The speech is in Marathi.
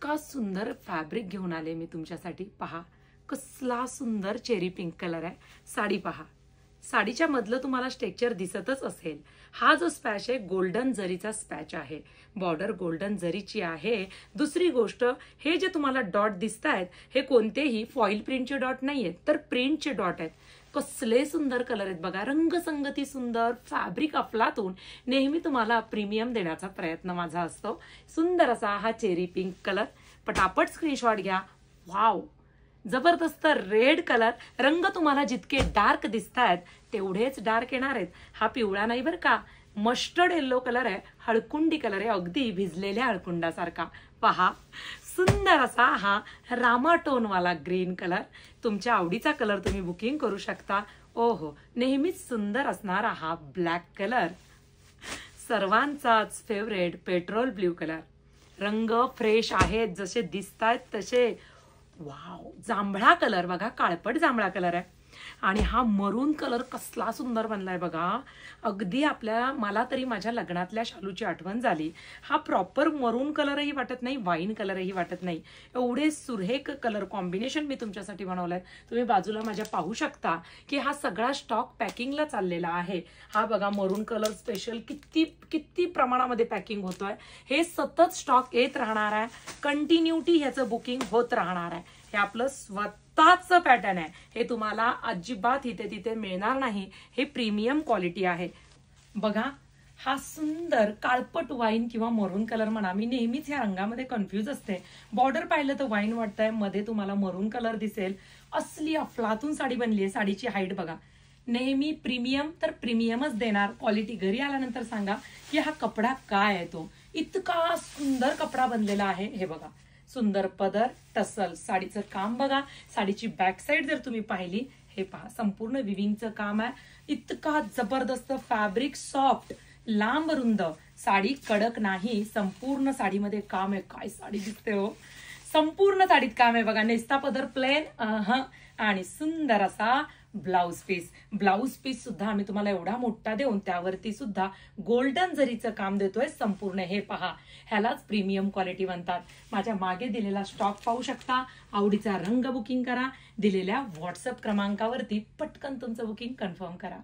इतका सुंदर फॅब्रिक घेऊन आले मी तुमच्यासाठी। पहा कसला सुंदर चेरी पिंक कलर आहे। साडी पहा, साडीच्या मधलं तुम्हाला स्ट्रक्चर दिसतच असेल। हा जो स्पॅच आहे गोल्डन जरीचा स्पॅच आहे, बॉर्डर गोल्डन जरीची आहे। दुसरी गोष्ट, हे जे तुम्हाला डॉट दिसतायत हे कोणतेही फॉइल प्रिंटचे डॉट नाहीयेत, तर प्रिंटचे डॉट आहेत। कसले सुंदर कलर आहेत बघा, रंगसंगती सुंदर, फॅब्रिक अफलातून। नेहमी तुम्हाला प्रीमियम देण्याचा प्रयत्न माझा असतो। सुंदर असा हा चेरी पिंक कलर, पटापट स्क्रीनशॉट घ्या। वाव, जबरदस्त रेड कलर। रंग तुम्हाला जितके डार्क दिसतायत तेवढेच डार्क येणार आहेत। हा पिवळा नाही बरं का, मस्टर्ड येल्लो कलर आहे, हळकुंडी कलर आहे, अगदी भिजलेल्या हळकुंडासारखा। पहा सुंदर असा हा रामा टोन वाला ग्रीन कलर, तुमच्या आवडीचा कलर तुम्ही बुकिंग करू शकता। ओहो, नेहमीच सुंदर असणारा हा ब्लॅक कलर, सर्वांचाच फेवरेट पेट्रोल ब्ल्यू कलर। रंग फ्रेश आहेत जसे दिसतायत तसे। वाव, जांभळा कलर बघा, काळपट जांभळा कलर आहे। आणि हा मरून कलर कसला सुंदर बनलाय बघा, अगदी मला तरी माझ्या लग्नातल्या शालूची आठवण झाली। हा प्रॉपर मरून कलरही वाटत नाही, वाईन कलरही वाटत नाही, एवढे सुरेख कलर कॉम्बिनेशन मी तुमच्यासाठी बनवलंय। तुम्ही बाजूला माझ्या पाहू शकता की हा सगळा स्टॉक पॅकिंगला चाललेला आहे। हा बघा मरून कलर स्पेशल किती प्रमाणामध्ये पॅकिंग होतोय। हे सतत स्टॉक येत राहणार आहे, कंटिन्युटी ह्याचं बुकिंग होत राहणार आहे। हे आपलं स्वतःचं पॅटर्न आहे, हे तुम्हाला अजिबात इथे तिथे मिळणार नाही। हे प्रीमियम क्वालिटी आहे। बघा हा सुंदर काळपट वाईन किंवा मरून कलर म्हणा, मी नेहमीच ह्या रंगामध्ये कन्फ्यूज असते। बॉर्डर पाहिलं तर वाईन वाटतंय, मध्ये तुम्हाला मरून कलर दिसेल। असली अफलातून साडी बनली आहे। साडीची हाईट बघा, नेहमी प्रीमियम तर प्रीमियमच देणार। क्वालिटी घरी आल्यानंतर सांगा की हा कपडा काय आहे तो, इतका सुंदर कपडा बनलेला आहे। हे बघा, सुंदर पदर, टसल, साडीचं काम बघा। साडीची बॅक साईड जर तुम्ही पाहिली, हे पहा संपूर्ण विविंगचं काम आहे। इतका जबरदस्त फॅब्रिक, सॉफ्ट, लांब रुंद, साडी कडक नाही, संपूर्ण साडीमध्ये काम आहे। काय साडी दिसते हो, संपूर्ण साडीत काम आहे बघा। नेस्ता पदर प्लेन आणि सुंदर असा ब्लाउज पीस। ब्लाउज पीस सुद्धा आम्ही तुम्हाला एवढा मोठा देऊन त्यावरती सुद्धा गोल्डन जरीचं काम देतोय संपूर्ण। हे पहा, ह्यालाच प्रीमियम क्वालिटी म्हणतात। माझ्या मागे दिलेला स्टॉक पाहू शकता। आवडीचा रंग बुकिंग करा, दिलेल्या व्हॉट्सअप क्रमांकावरती पटकन तुमचं बुकिंग कन्फर्म करा।